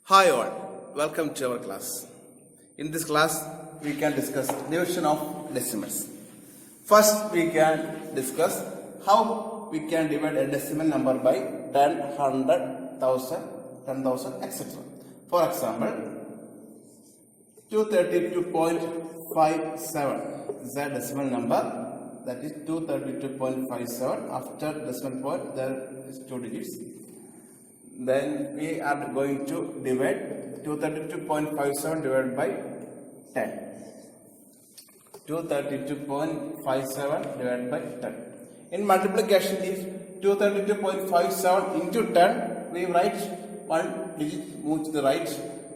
Hi all, welcome to our class. In this class, we can discuss division of decimals. First, we can discuss how we can divide a decimal number by 10, 100, 1000, 10,000, etc. For example, 232.57 is a decimal number, that is 232.57. After decimal point, there is 2 digits. Then we are going to divide 232.57 divided by 10. 232.57 divided by 10. In multiplication, if 232.57 into 10, we write one digit move to the right.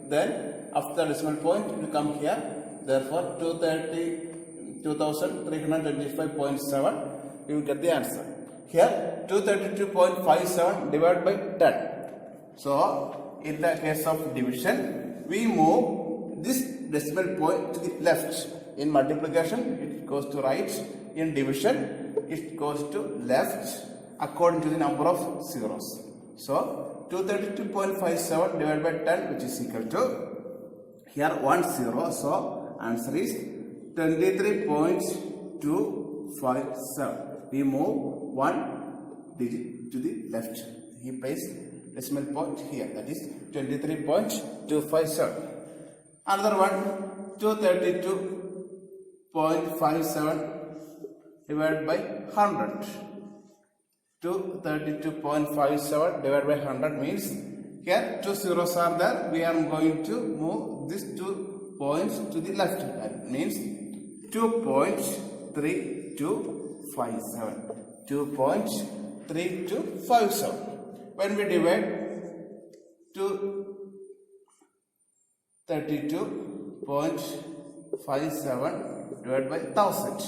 Then after the decimal point, it will come here. Therefore, 232,325.7, we will get the answer. Here, 232.57 divided by 10. So, in the case of division, we move this decimal point to the left. In multiplication, it goes to right. In division, it goes to left according to the number of zeros. So, 232.57 divided by 10, which is equal to, here 1 0. So, answer is 23.257. We move one digit to the left. He placed decimal point here, that is 23.257. Another one, 232.57 divided by 100. 232.57 divided by 100 means here 2 zeros are there. We are going to move these 2 points to the left. That means 2.3257. 2.3257. When we divide 232.57 divided by 1000,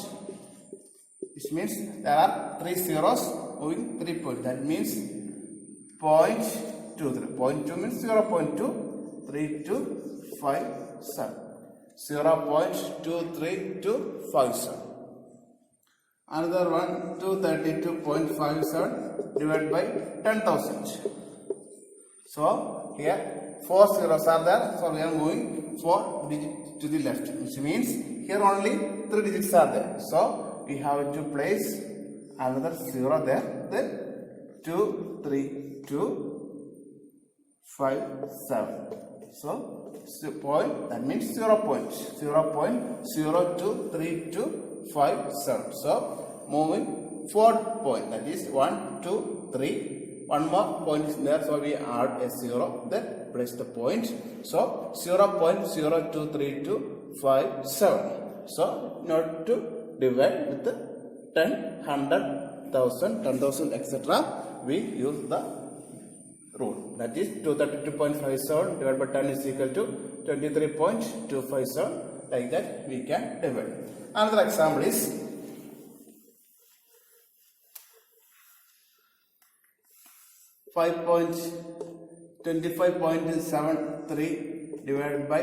which means there are 3 zeros moving 3 points. That means 0.23. 0.2 means 0.2327. 0.2327. Another one, 232.57 divided by 10,000. So, here 4 zeros are there. So, we are moving 4 digits to the left. Which means here only 3 digits are there. So, we have to place another 0 there. Then 23257. So, point, that means 0.023257. So, moving 4 point, that is 1, 2, 3. One more point is there, so we add a 0, then place the point. So 0.023257. So not to divide with the 10, 100, 1000, 10,000, etc. We use the rule. That is 232.57 divided by 10 is equal to 23.257. Like that we can divide. Another example is 25.73 divided by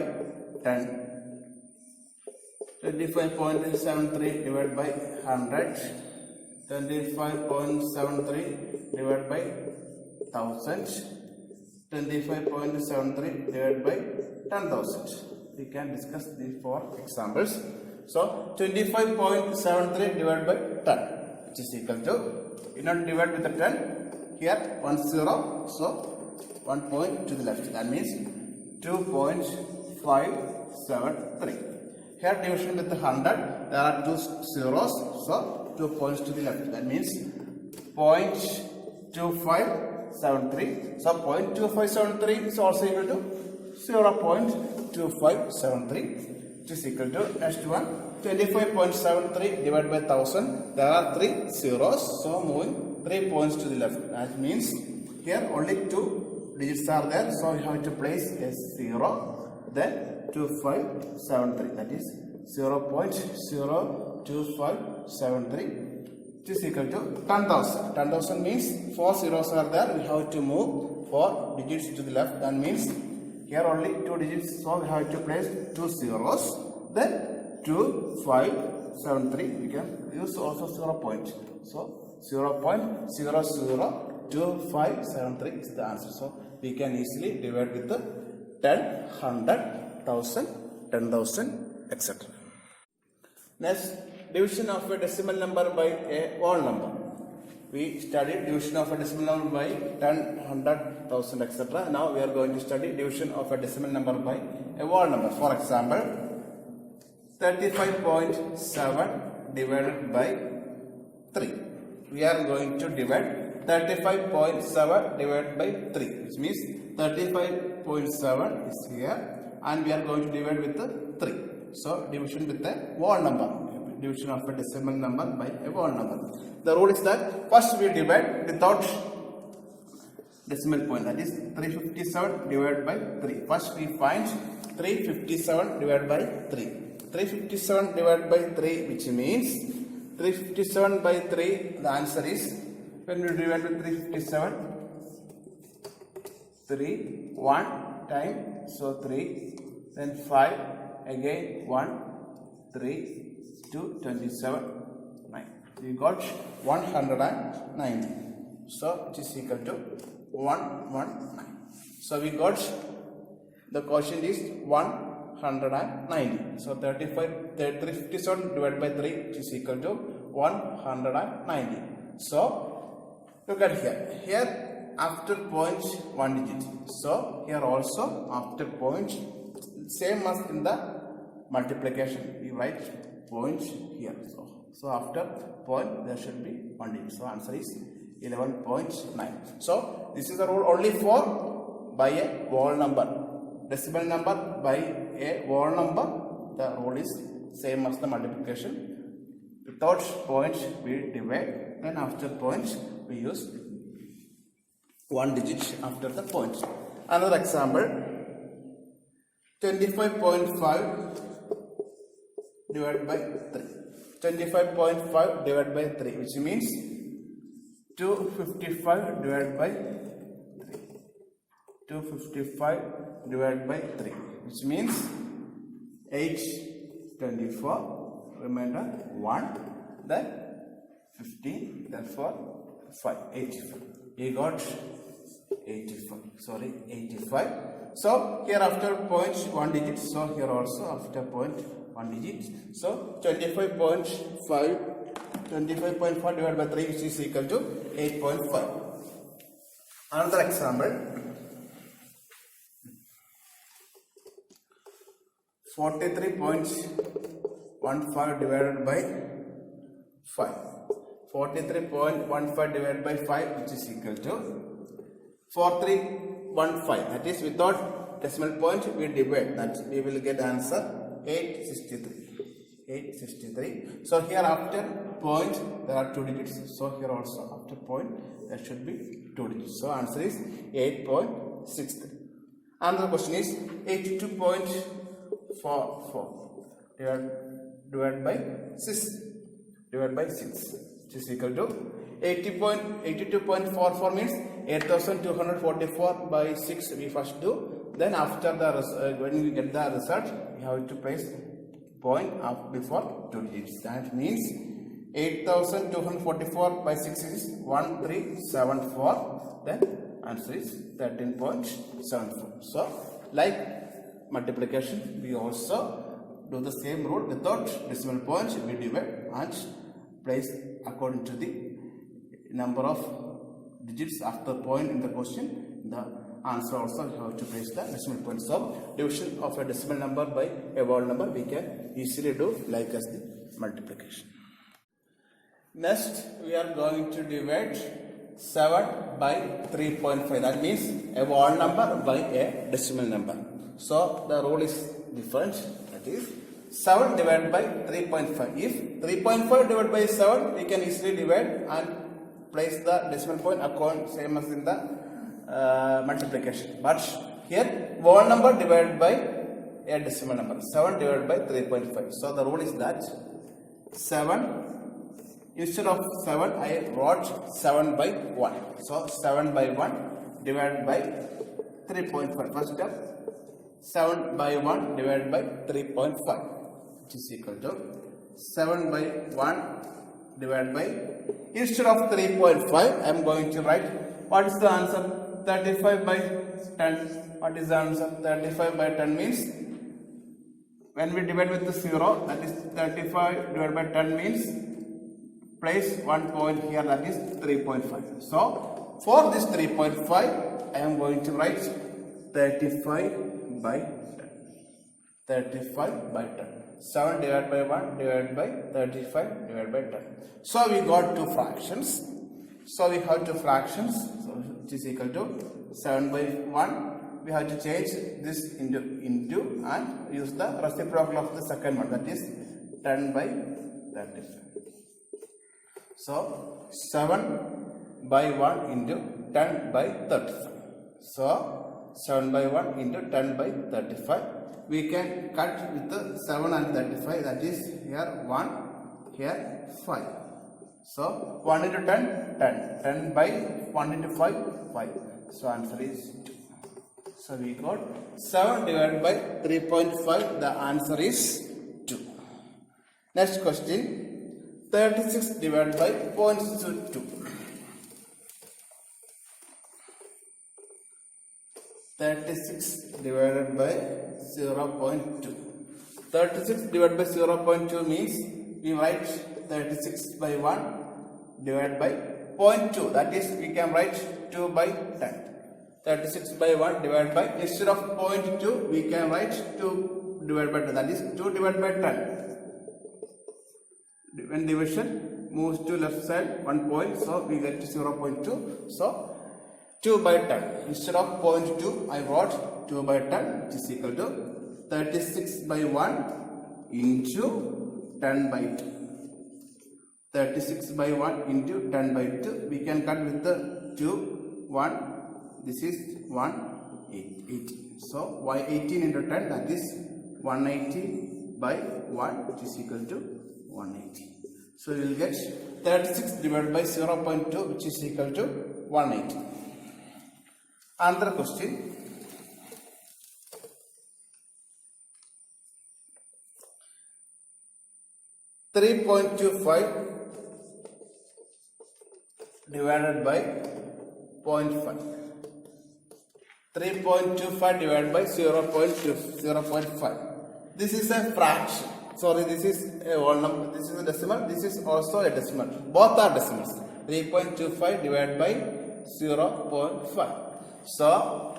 10. 25.73 divided by 100. 25.73 divided by 1000. 25.73 divided by 10,000. We can discuss these 4 examples. So 25.73 divided by 10, which is equal to, in order to divide with the 10, here 1 0, so 1 point to the left. That means 2.573. Here division with the 100, there are 2 zeros, so 2 points to the left. That means 0.2573. So 0.2573 is also equal to 0.2573, which is equal to next one. 25.73 divided by 1000. There are 3 zeros, so moving 3 points to the left. That means here only 2 digits are there, so we have to place a 0. Then 2573. That is 0.02573. It is equal to 10,000. 10,000 means 4 zeros are there. We have to move 4 digits to the left. That means here only 2 digits, so we have to place 2 zeros. Then 2573. We can use also 0 point. So 0.002573 is the answer. So we can easily divide with the 10, 100, 1000, 10,000, etc. Next, division of a decimal number by a whole number. We studied division of a decimal number by 10, 100, 1000, etc. Now we are going to study division of a decimal number by a whole number. For example, 35.7 divided by 3. We are going to divide 35.7 divided by 3, which means 35.7 is here and we are going to divide with 3. So division with a whole number, division of a decimal number by a whole number. The rule is that first we divide without decimal point, that is 357 divided by 3. First we find 357 divided by 3. 357 divided by 3, which means 357 by 3, the answer is, when we divide with 357, 3, 1 time, so 3, then 5, again 1, 3, 2, 27, 9. We got 190. So it is equal to 119. So we got the quotient is 190. So 357 divided by 3 is equal to 190. So look at here. Here after point 1 digit. So here also after point, same as in the multiplication, we write point here. So after point there should be 1 digit. So answer is 11.9. So this is the rule only for by a whole number. Decimal number by a whole number, the rule is same as the multiplication. Without points we divide, and after points we use 1 digit after the points. Another example, 25.5 divided by 3. 25.5 divided by 3, which means 255 divided by 3. 255 divided by 3, which means 824, remainder 1, then 15, therefore 5, 85. We got 85. So here after point 1 digit, so here also after point 1 digit. So 25.5 divided by 3, which is equal to 8.5. Another example, 43.15 divided by 5. 43.15 divided by 5, which is equal to 4315. That is without decimal point we divide. That we will get answer 863. So here after point there are 2 digits. So here also after point there should be 2 digits. So answer is 8.63. Another question is 82.44 divided by 6, which is equal to 82.44 means 8244 by 6 we first do. Then after the when we get the result, we have to place point up before 2 digits. That means 8244 by 6 is 1374. Then answer is 13.74. So like multiplication, we also do the same rule. Without decimal points we divide and place according to the number of digits after point in the question. The answer also you have to place the decimal point. So division of a decimal number by a whole number we can easily do like as the multiplication. Next we are going to divide 7 by 3.5. That means a whole number by a decimal number. So the rule is different. That is 7 divided by 3.5. If 3.5 divided by 7, we can easily divide and place the decimal point according same as in the multiplication. But here whole number divided by a decimal number. 7 divided by 3.5. So the rule is that 7, instead of 7 I wrote 7 by 1. So 7 by 1 divided by 3.5. First step, 7 by 1 divided by 3.5, which is equal to 7 by 1 divided by, instead of 3.5 I am going to write, what is the answer? 35 by 10. What is the answer? 35 by 10 means, when we divide with the 0, that is 35 divided by 10 means, place 1 point here, that is 3.5. So for this 3.5, I am going to write 35 by 10. 35 by 10. 7 divided by 1 divided by 35 divided by 10. So we got two fractions. So we have two fractions. So which is equal to 7 by 1. We have to change this into and use the reciprocal of the second one, that is 10 by 35. So 7 by 1 into 10 by 35. So 7 by 1 into 10 by 35. We can cut with the 7 and 35, that is here 1, here 5. So 1 into 10, 10. 10 by 1 into 5, 5. So answer is 2. So we got 7 divided by 3.5. The answer is 2. Next question. 36 divided by 0.2. 36 divided by 0.2. 36 divided by 0.2 means we write 36 by 1 divided by 0.2. That is, we can write 2 by 10. 36 by 1 divided by, instead of 0.2, we can write 2 divided by 10. That is 2 divided by 10. When division moves to left side 1 point, so we get to 0.2. So 2 by 10. Instead of 0.2, I wrote 2 by 10, which is equal to 36 by 1 into 10 by 2. 36 by 1 into 10 by 2. We can cut with the 2, 1. This is 180. So 18 into 10, that is 180 by 1, which is equal to 180. So we will get 36 divided by 0.2, which is equal to 180. Another question. 3.25 divided by 0.5. 3.25 divided by 0.5. This is a fraction. Sorry, this is a whole number. This is a decimal. This is also a decimal. Both are decimals. 3.25 divided by 0.5. So,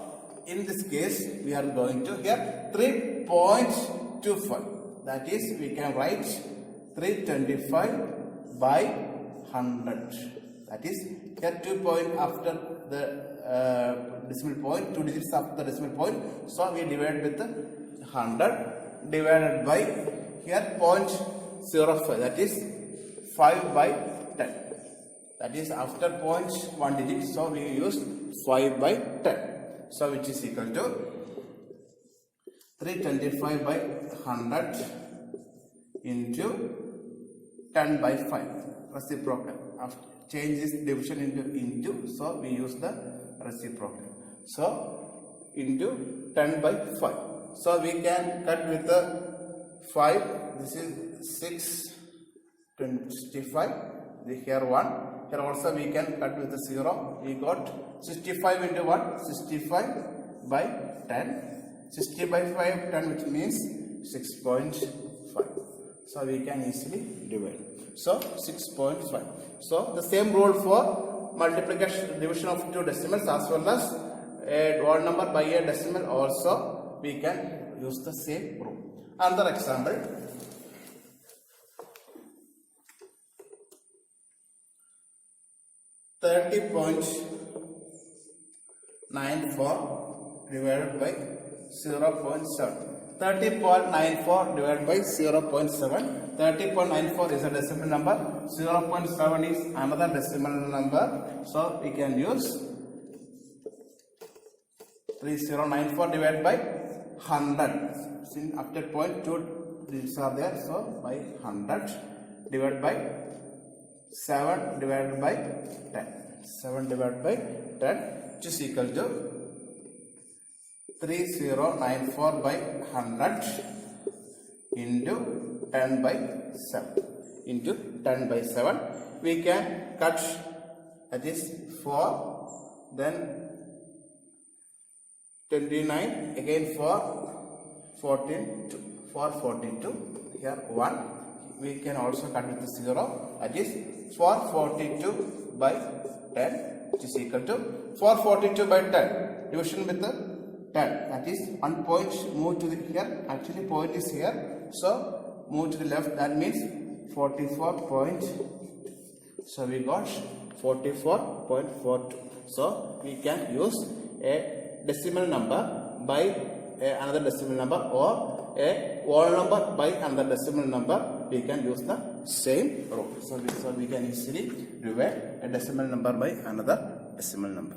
in this case, we are going to here 3.25. That is, we can write 325 by 100. That is, here 2 point after the decimal point, 2 digits after the decimal point. So, we divide with the 100 divided by here 0.05. That is 5 by 10. That is after 1 digit. So, we use 5 by 10. So, which is equal to 325 by 100 into 10 by 5. Reciprocal. After change this division into, so we use the reciprocal. So, into 10 by 5. So, we can cut with the 5. This is 625. Here 1. Here also we can cut with the 0. We got 65 into 1. 65 by 10. 60 by 5, 10, which means 6.5. So we can easily divide. So 6.5. So the same rule for multiplication, division of two decimals, as well as a odd number by a decimal, also we can use the same rule. Another example. 30.94 divided by 0.7. 30.94 divided by 0.7. 30.94 is a decimal number. 0.7 is another decimal number. So we can use 3094 divided by 100. Since after 0.2 digits are there, so by 100 divided by 7 divided by 10. 7 divided by 10, which is equal to 3094 by 100 into 10 by 7 into 10 by 7. We can cut, that is 4, then 29 again for 14 for 42 here 1 we can also cut with 0 that is 442 by 10 which is equal to 442 by 10 division with the 10 that is 1 point move to the here actually point is here so move to the left that means 44 point so we got 44.42 so we can use a decimal number by another decimal number or a whole number by another decimal number we can use the same rule so we can easily divide a decimal number by another decimal number.